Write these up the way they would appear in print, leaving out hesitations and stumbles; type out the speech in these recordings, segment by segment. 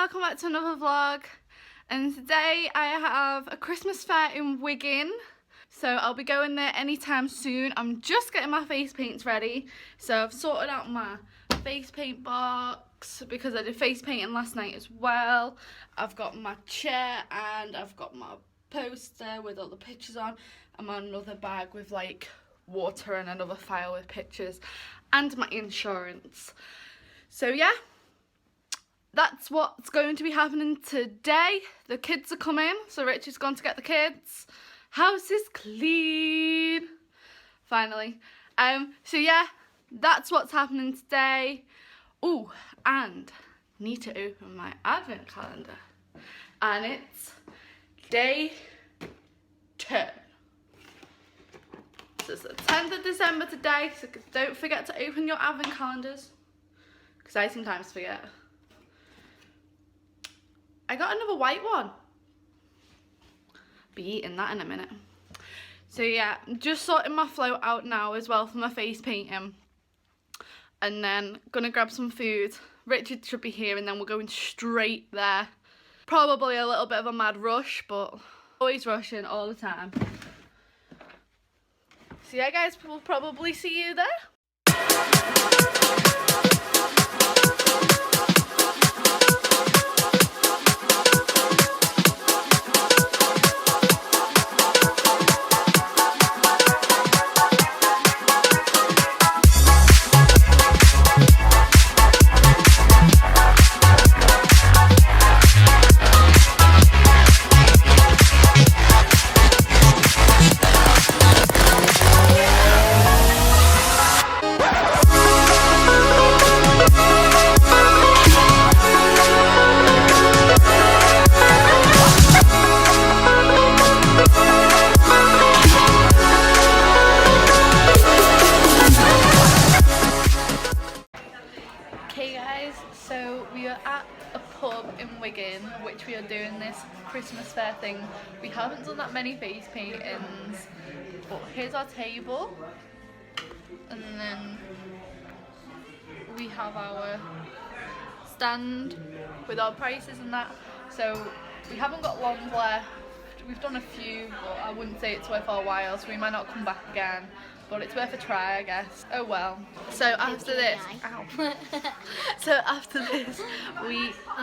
welcome back to another vlog, and today I have a Christmas fair in Wigan, so I'll be going there anytime soon. I'm just getting my face paints ready, so I've sorted out my face paint box because I did face painting last night as well. I've got my chair and I've got my poster with all the pictures on, and my another bag with like water and another file with pictures and my insurance. So yeah, that's what's going to be happening today. The kids are coming, so Richard's gone to get the kids. House is clean, finally. So yeah, that's what's happening today. Oh, and need to open my advent calendar, and it's day 10. So it's the 10th of December today, so don't forget to open your advent calendars, because I sometimes forget. I got another white one. Be eating that in a minute. So yeah, I'm just sorting my float out now as well for my face painting. And then gonna grab some food. Richard should be here and then we're going straight there. Probably a little bit of a mad rush, but always rushing all the time. So yeah guys, we'll probably see you there. Okay guys, so we are at a pub in Wigan, which we are doing this Christmas fair thing. We haven't done that many face paintings, but here's our table, and then we have our stand with our prices and that. So we haven't got long left. We've done a few, but I wouldn't say it's worth our while, so we might not come back again. But it's worth a try, I guess. Oh well. So after this, so after this,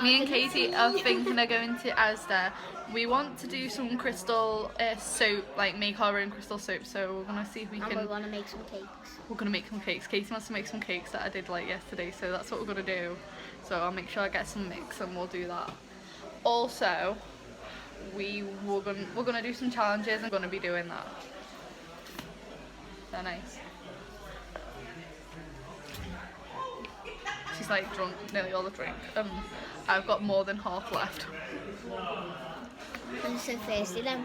me and Katie are thinking of going to Asda. We want to do some crystal soap, like make our own crystal soap. So we're gonna see if we can. And we're gonna make some cakes. We're gonna make some cakes. Katie wants to make some cakes that I did like yesterday, so that's what we're gonna do. So I'll make sure I get some mix and we'll do that. Also, we're gonna do some challenges. I'm gonna be doing that. They're nice. She's like drunk, nearly all the drink. I've got more than half left. I'm so thirsty then.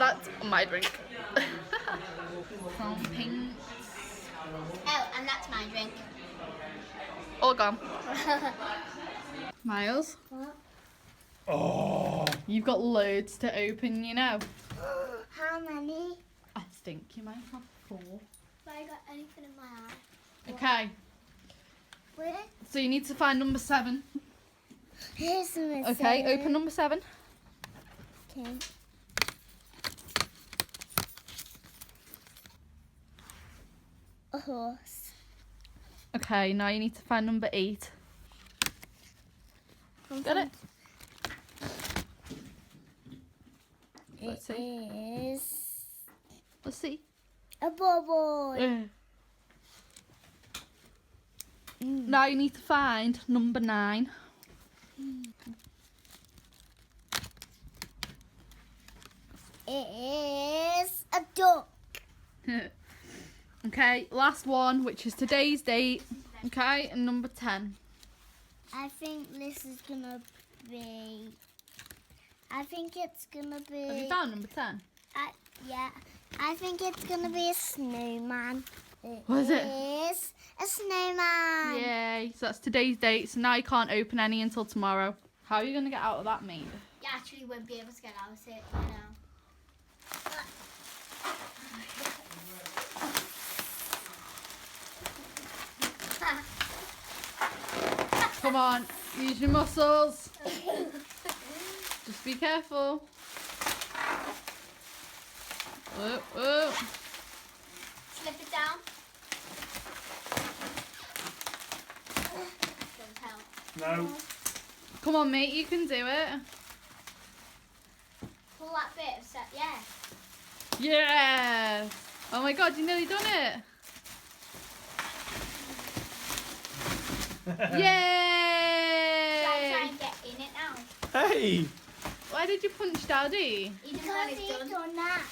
That's my drink. Some pinks. Oh, and that's my drink. All gone. Miles? What? Oh. You've got loads to open, you know. How many? I think you might have 4. Have I got anything in my eye? Okay. Where? So you need to find number 7. Here's number 7. Okay, open number 7. Okay. A horse. Okay, now you need to find number 8. Got it? Let's see. Let's see. A bubble. Now you need to find number 9. It is a duck. Okay, last one, which is today's date. Okay, and number 10. I think this is gonna be. I think it's gonna be. Have you found number 10? Yeah. I think it's gonna be a snowman. What is it? It is a snowman. Yay! So that's today's date. So now you can't open any until tomorrow. How are you gonna get out of that, mate? You actually won't be able to get out of it, you know. Come on, Use your muscles. Just be careful. Whoa, whoa. Slip it down. Don't help. No. Come on, mate, you can do it. Pull that bit of set, yeah. Yes! Oh my god, you nearly done it! Yay! Try and get in it now. Hey! Why did you punch Daddy? Because he's done that.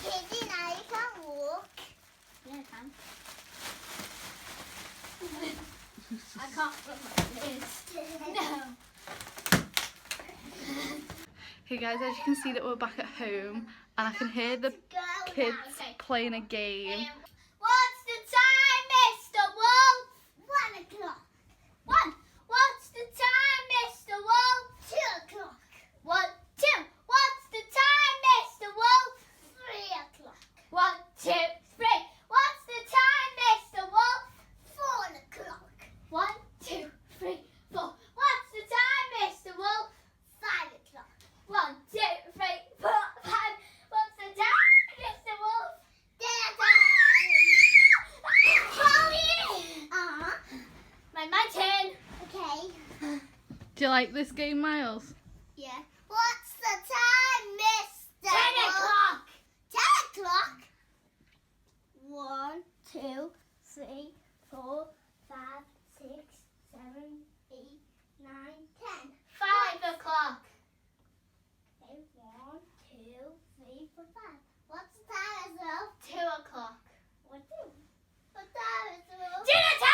Katie, now you can walk. Yeah, I can. I can't run like this. No. Hey guys, as you can see that we're back at home and I can hear the kids playing a game. What's the time, Mr. Wolf? 1 o'clock. 1. What's the time, Mr. Wolf? 2 o'clock. 1, 2. What's the time, Mr. Wolf? 3 o'clock. 1, 2, 3. What's the time, Mr. Wolf? 4 o'clock. 1, 2, 3, 4. What's the time, Mr. Wolf? 5 o'clock. 1, 2, 3, 4, 5. What's the time, Mr. Wolf? Dinner time. My turn. Okay. Do you like this game, Miles? Yeah. What's the time, Mr. 10 o'clock. 10 o'clock. 1, 2, 3, 4, 5, 6, 7, 8, 9, 10. 5 o'clock. Okay, 1, 2, 3, 4, 5. What's the time as well? 2 o'clock. What time? What time is it? Dinner time!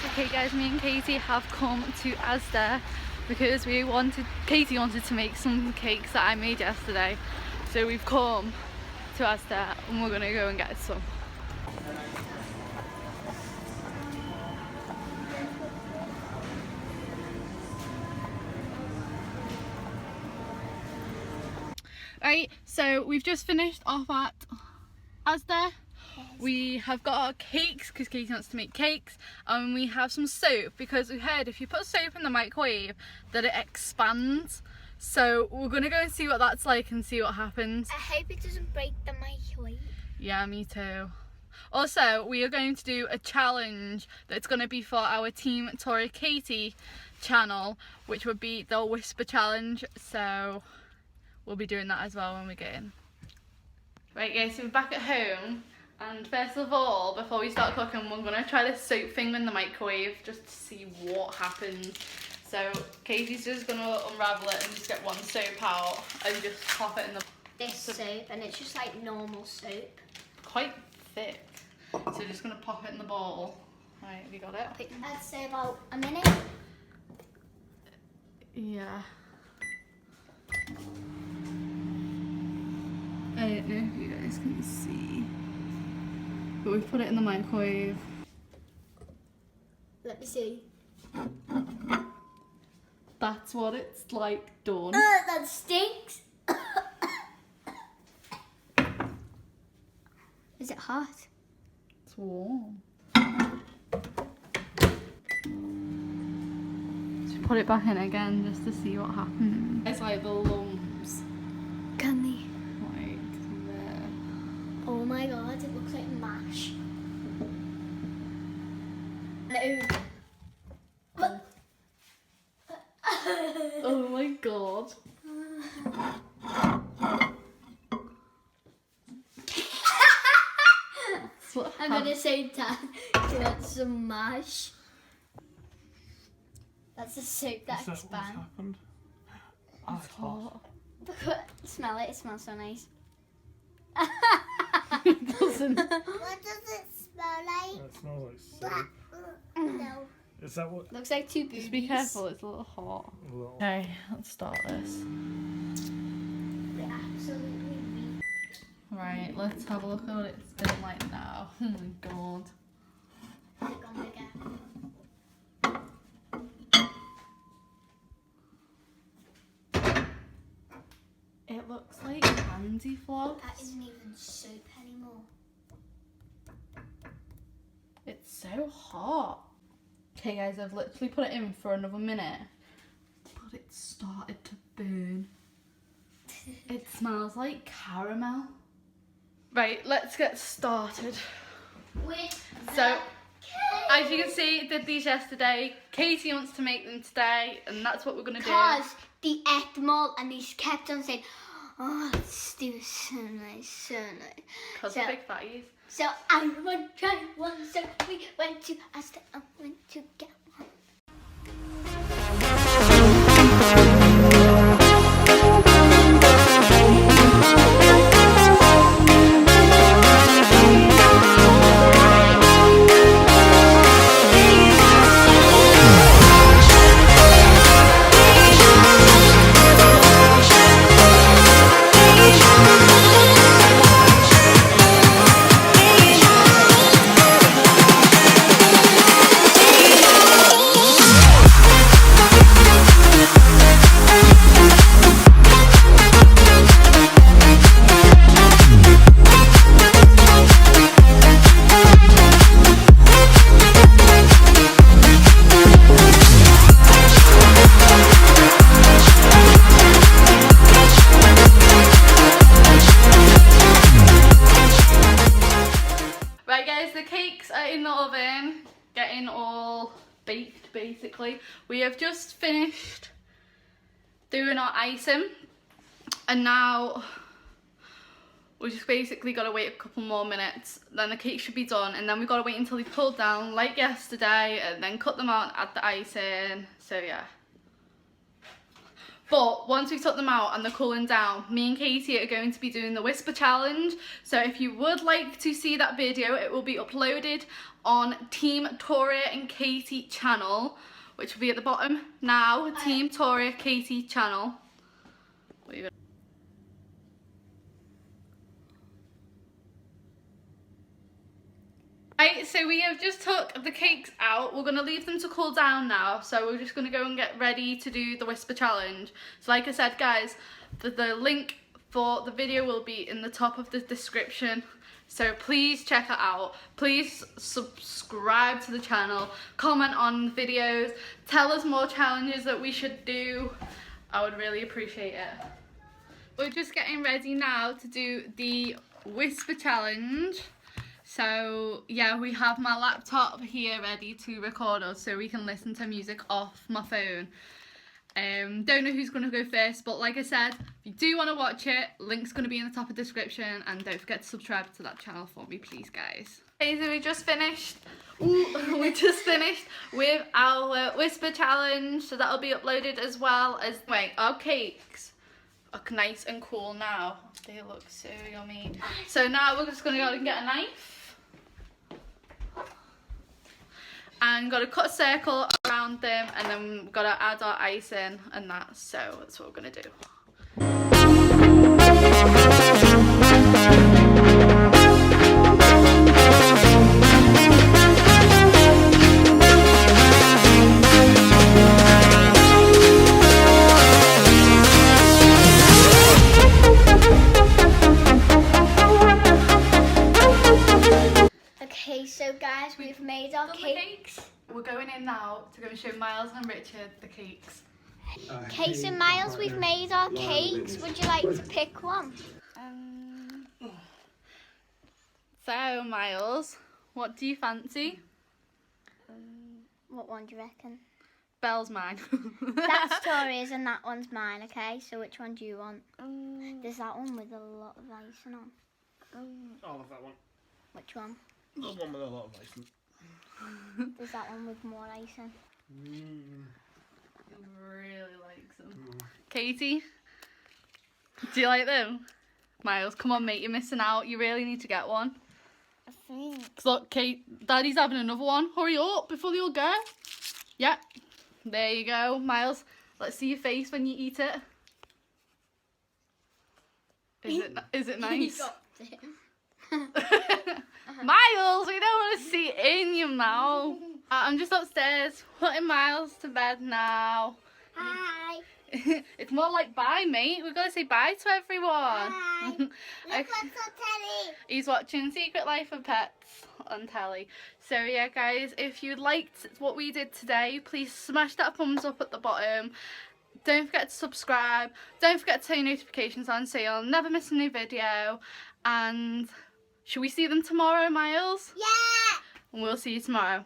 Okay guys, me and Katie have come to Asda because Katie wanted to make some cakes that I made yesterday. So we've come to Asda and we're gonna go and get some. Right, so we've just finished off at Asda. We have got our cakes because Katie wants to make cakes, and we have some soap because we heard if you put soap in the microwave that it expands. So we're gonna go and see what that's like and see what happens. I hope it doesn't break the microwave. Yeah, me too. Also, we are going to do a challenge that's going to be for our Team Tori Katie channel, which would be the Whisper Challenge. So we'll be doing that as well when we get in. Right guys, so we're back at home, and first of all, before we start cooking, we're going to try this soap thing in the microwave just to see what happens. So Katie's just going to unravel it and just get one soap out and just pop it in the... This soap, and it's just like normal soap. Quite thick. So just going to pop it in the bowl. Right, have you got it? I'd say about a minute. Yeah. I don't know if you guys can see, but we've put it in the microwave. Let me see. That's what it's like done. That stinks. Is it hot? It's warm. Just put it back in again just to see what happens. It's like the lumps. Can they? Like there. Oh my god, it looks like mash. No. Oh my god. I'm gonna say that that's some mash. That's a soup that What's expands. happened? Oh, it's hot. Smell it, it smells so nice. It doesn't. What does it smell like? It smells like soap. No. Is that what? Looks like two boobies. Just be careful, it's a little hot. Well, Okay, let's start this. They're absolutely weak. Right, let's have a look at what it's been like now. Oh my god. Has it gone bigger? It looks like candy floss. That isn't even soup anymore. It's so hot. Okay guys, I've literally put it in for another minute, but it started to burn. It smells like caramel. Right, let's get started. So, as you can see, I did these yesterday. Katie wants to make them today, and that's what we're going to do. Because they ate them all and they kept on saying, oh, let's do so nice, so nice. Because they're big fatties. So I want to try one, so we went to Asda and went to get one. Right guys, the cakes are in the oven, getting all baked basically. We have just finished doing our icing, and now we just basically got to wait a couple more minutes, then the cake should be done, and then we've got to wait until they cool down like yesterday, and then cut them out and add the icing. So yeah. But once we took them out and they're cooling down, me and Katie are going to be doing the whisper challenge. So if you would like to see that video, it will be uploaded on Team Tori and Katie channel, which will be at the bottom now. Team Tori Katie channel. Right, so we have just took the cakes out. We're going to leave them to cool down now. So we're just going to go and get ready to do the whisper challenge. So like I said, guys, the link for the video will be in the top of the description. So please check it out. Please subscribe to the channel. Comment on the videos. Tell us more challenges that we should do. I would really appreciate it. We're just getting ready now to do the whisper challenge. So yeah, we have my laptop here ready to record us so we can listen to music off my phone. Don't know who's going to go first, but like I said, if you do want to watch it, link's going to be in the top of the description, and don't forget to subscribe to that channel for me, please guys. Okay, so we just finished with our whisper challenge, so that'll be uploaded as well as, wait, our cakes are nice and cool now. They look so yummy. So now we're just going to go and get a knife. And got to cut a circle around them, and then we've got to add our icing and that. So that's what we're going to do. Okay, so guys, we've made our cakes. We're going in now to go and show Miles and Richard the cakes. Okay, so Miles, we've made our cakes. Would you like to pick one? So Miles, what do you fancy? What one do you reckon? Belle's mine. That's Tori's and that one's mine, okay? So which one do you want? There's that one with a lot of icing on. I'll have that one. Which one? The one with a lot of icing. There's that one with more icing. He really likes them. Katie, do you like them? Miles, come on mate, you're missing out. You really need to get one. I think. Look, Kate, Daddy's having another one. Hurry up before they all go. Yeah, there you go. Miles, let's see your face when you eat it. Is it nice? Miles, we don't want to see in your mouth. I'm just upstairs putting Miles to bed now. Hi. It's more like bye, mate. We've got to say bye to everyone. Hi. Look what's on telly. He's watching Secret Life of Pets on telly. So yeah, guys, if you liked what we did today, please smash that thumbs up at the bottom. Don't forget to subscribe. Don't forget to turn your notifications on so you'll never miss a new video. And should we see them tomorrow, Miles? Yeah. And we'll see you tomorrow.